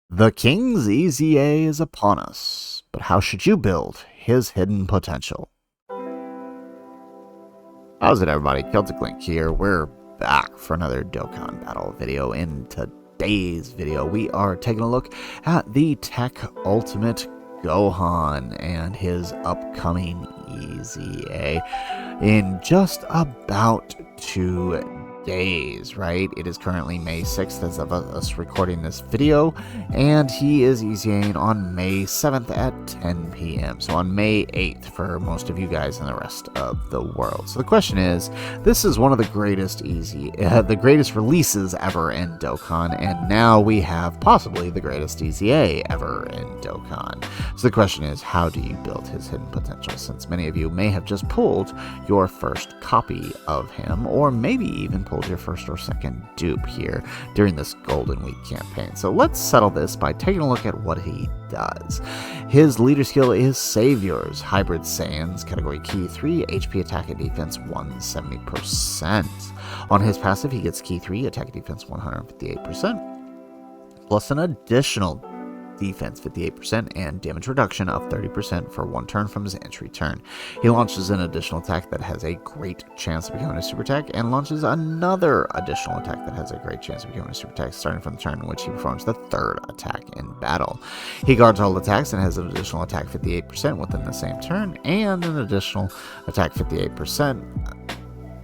The King's EZA is upon us, but how should you build his hidden potential? How's it, everybody? Celtic Link here. We're back for another Dokkan battle video. In today's video, we are taking a look at the Teq Ultimate Gohan and his upcoming EZA in just about 2 days, right? It is currently May 6th as of us recording this video, and he is EZAing on May 7th at 10 p.m. So on May 8th for most of you guys in the rest of the world. So the question is, this is one of the greatest the greatest releases ever in Dokkan, and now we have possibly the greatest EZA ever in Dokkan. So the question is, how do you build his hidden potential? Since many of you may have just pulled your first copy of him, or maybe even pulled your first or second dupe here during this Golden Week campaign. So let's settle this by taking a look at what he does. His leader skill is Saviors, Hybrid Saiyans, category key 3, HP attack and defense 170%. On his passive, he gets key 3, attack and defense 158%, plus an additional defense 58% and damage reduction of 30% for 1 turn from his entry turn. He launches an additional attack that has a great chance of becoming a super attack, and launches another additional attack that has a great chance of becoming a super attack starting from the turn in which he performs the 3rd attack in battle. He guards all attacks and has an additional attack 58% within the same turn, and an additional attack 58%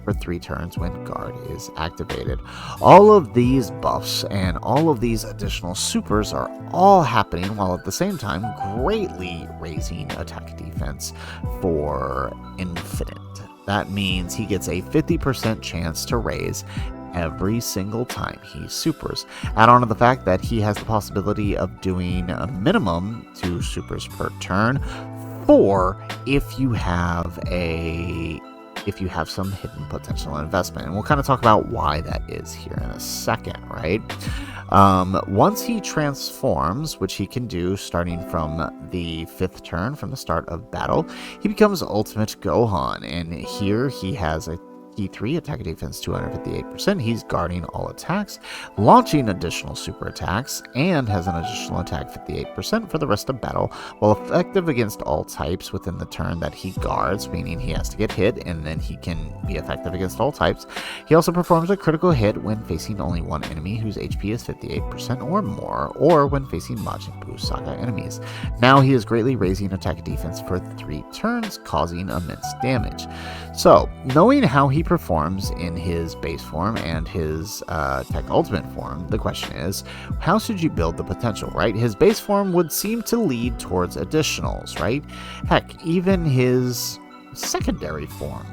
for 3 turns when guard is activated. All of these buffs and all of these additional supers are all happening while at the same time greatly raising attack defense for infinite. That means he gets a 50% chance to raise every single time he supers. Add on to the fact that he has the possibility of doing a minimum 2 supers per turn, 4 if you have some hidden potential investment. And we'll kind of talk about why that is here in a second, right? Once he transforms, which he can do starting from the 5th turn from the start of battle, he becomes Ultimate Gohan. And here he has a key 3, attack and defense 258%. He's guarding all attacks, launching additional super attacks, and has an additional attack 58% for the rest of battle, while effective against all types within the turn that he guards, meaning he has to get hit and then he can be effective against all types. He also performs a critical hit when facing only one enemy whose HP is 58% or more, or when facing Majin Buu Saga enemies. Now he is greatly raising attack and defense for 3 turns, causing immense damage. So, knowing how he performs in his base form and his Teq Ultimate form, the question is, how should you build the potential, right? His base form would seem to lead towards additionals, right? Heck, even his secondary form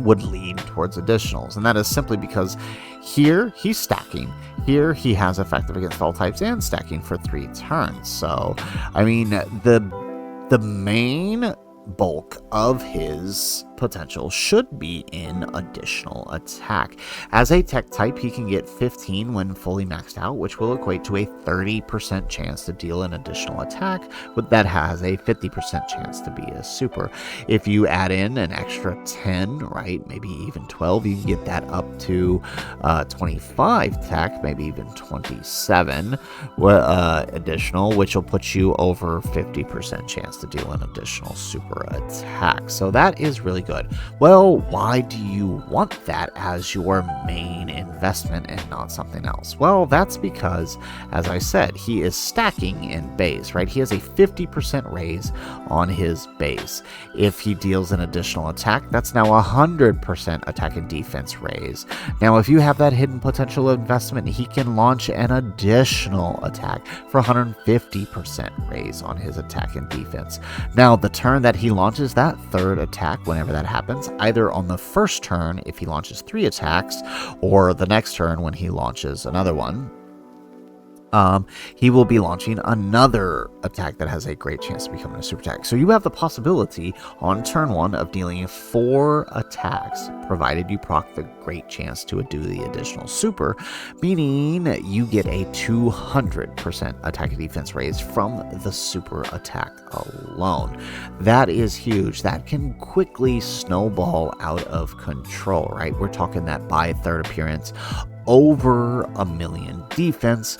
would lead towards additionals, and that is simply because here he's stacking, here he has effective against all types and stacking for 3 turns. So, I mean, the main bulk of his potential should be in additional attack. As a tech type, he can get 15 when fully maxed out, which will equate to a 30% chance to deal an additional attack, but that has a 50% chance to be a super. If you add in an extra 10, right, maybe even 12, you can get that up to 25 tech, maybe even 27 additional, which will put you over 50% chance to deal an additional super attack. So that is really good. Well, why do you want that as your main investment and not something else? Well, that's because, as I said, he is stacking in base, right? He has a 50% raise on his base. If he deals an additional attack, that's now 100% attack and defense raise. Now, if you have that hidden potential investment, he can launch an additional attack for 150% raise on his attack and defense. Now, the turn that he launches that 3rd attack, whenever that happens, either on the 1st turn if he launches 3 attacks, or the next turn when he launches another one, he will be launching another attack that has a great chance of becoming a super attack. So you have the possibility on turn 1 of dealing 4 attacks, provided you proc the great chance to do the additional super, meaning you get a 200% attack and defense raise from the super attack alone. That is huge. That can quickly snowball out of control, right? We're talking that by 3rd appearance, over 1 million defense,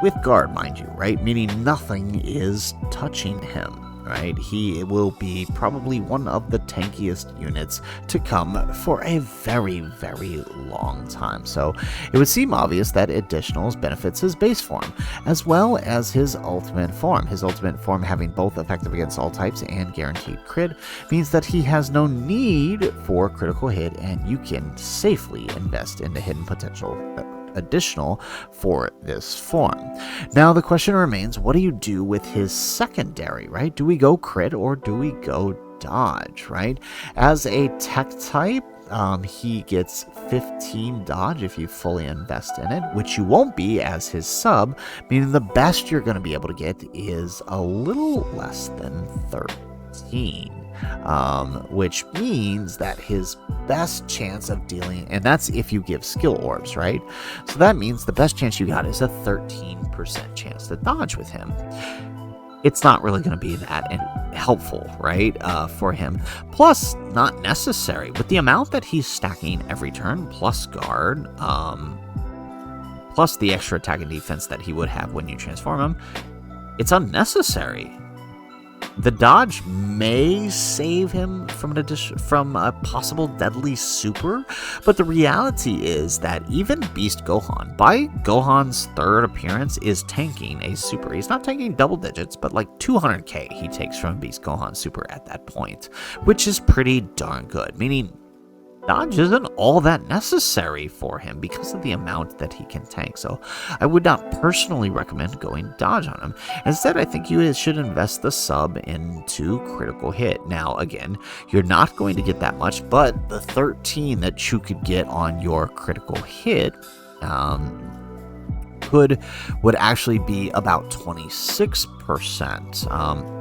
with guard, mind you, right? Meaning nothing is touching him. Right, he will be probably one of the tankiest units to come for a very, very long time. So it would seem obvious that Additionals benefits his base form, as well as his ultimate form. His ultimate form having both effective against all types and guaranteed crit means that he has no need for critical hit, and you can safely invest into hidden potential additional for this form. Now the question remains, what do you do with his secondary, right? Do we go crit or do we go dodge, right? As a tech type, he gets 15 dodge if you fully invest in it, which you won't be as his sub, meaning the best you're going to be able to get is a little less than 13. Which means that his best chance of dealing, and that's if you give skill orbs, right? So that means the best chance you got is a 13% chance to dodge with him. It's not really going to be that helpful, right, for him. Plus, not necessary. With the amount that he's stacking every turn, plus guard, plus the extra attack and defense that he would have when you transform him, it's unnecessary. The dodge may save him from a possible deadly super, but the reality is that even Beast Gohan, by Gohan's third appearance, is tanking a super. He's not tanking double digits, but like 200k he takes from Beast Gohan super at that point, which is pretty darn good, meaning dodge isn't all that necessary for him because of the amount that he can tank. So I would not personally recommend going dodge on him. Instead, I think you should invest the sub into critical hit. Now, again, you're not going to get that much, but the 13 that you could get on your critical hit would actually be about 26%.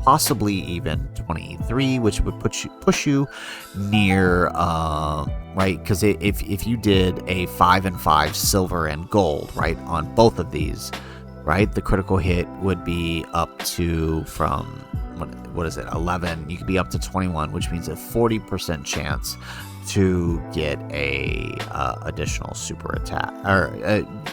Possibly even 23, which would push you near, right? Because if you did a 5 and 5 silver and gold, right, on both of these, right, the critical hit would be up to from what is it, 11? You could be up to 21, which means a 40% chance to get a additional super attack, or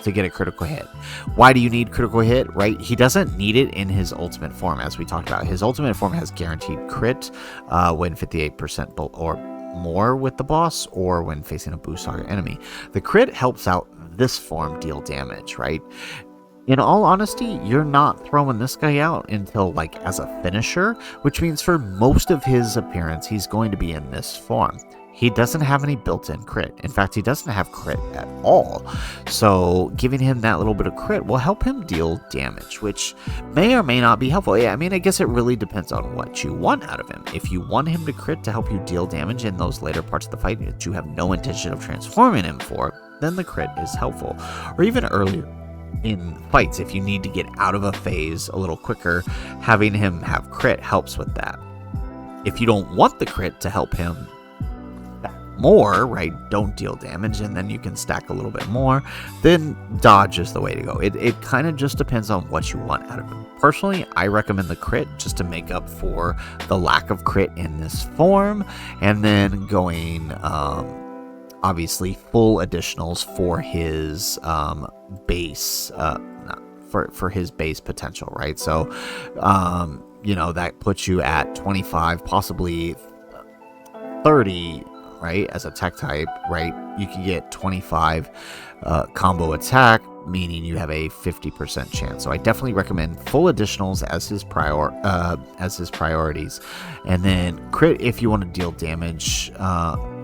to get a critical hit. Why do you need critical hit, right? He doesn't need it in his ultimate form, as we talked about. His ultimate form has guaranteed crit when 58% or more with the boss, or when facing a boost saga enemy. The crit helps out this form deal damage, right? In all honesty, you're not throwing this guy out until like as a finisher, which means for most of his appearance, he's going to be in this form. He doesn't have any built-in crit. In fact, he doesn't have crit at all. So giving him that little bit of crit will help him deal damage, which may or may not be helpful. Yeah, I mean, I guess it really depends on what you want out of him. If you want him to crit to help you deal damage in those later parts of the fight that you have no intention of transforming him for, then the crit is helpful. Or even earlier in fights, if you need to get out of a phase a little quicker, having him have crit helps with that. If you don't want the crit to help him more, right, don't deal damage, and then you can stack a little bit more, then dodge is the way to go. It kind of just depends on what you want out of him. Personally, I recommend the crit just to make up for the lack of crit in this form, and then going obviously full additionals for his base for his base potential, right? So you know, that puts you at 25, possibly 30, right? As a tech type, right? You can get 25 combo attack, meaning you have a 50% chance. So I definitely recommend full additionals as his priorities, and then crit if you want to deal damage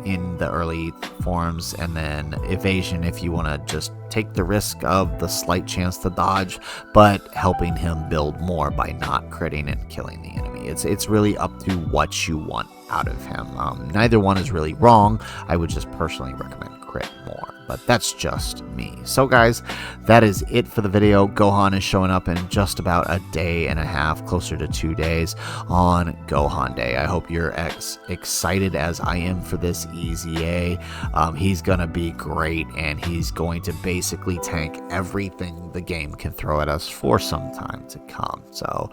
in the early forms, and then evasion if you want to just take the risk of the slight chance to dodge, but helping him build more by not critting and killing the enemy. It's really up to what you want out of him. Neither one is really wrong. I would just personally recommend crit more, but that's just me. So guys, that is it for the video. Gohan is showing up in just about a day and a half, closer to 2 days, on Gohan Day. I hope you're excited as I am for this EZA. He's gonna be great, and he's going to basically tank everything the game can throw at us for some time to come. So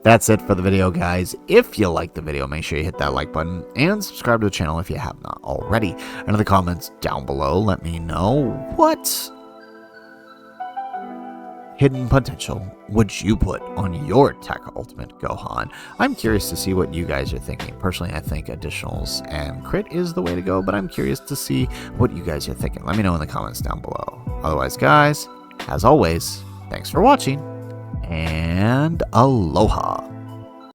that's it for the video, guys. If you like the video, make sure you hit that like button and subscribe to the channel if you have not already. And in the comments down below, let me know what hidden potential would you put on your Teq Ultimate Gohan? I'm curious to see what you guys are thinking. Personally, I think additionals and crit is the way to go, but I'm curious to see what you guys are thinking. Let me know in the comments down below. Otherwise, guys, as always, thanks for watching, and aloha.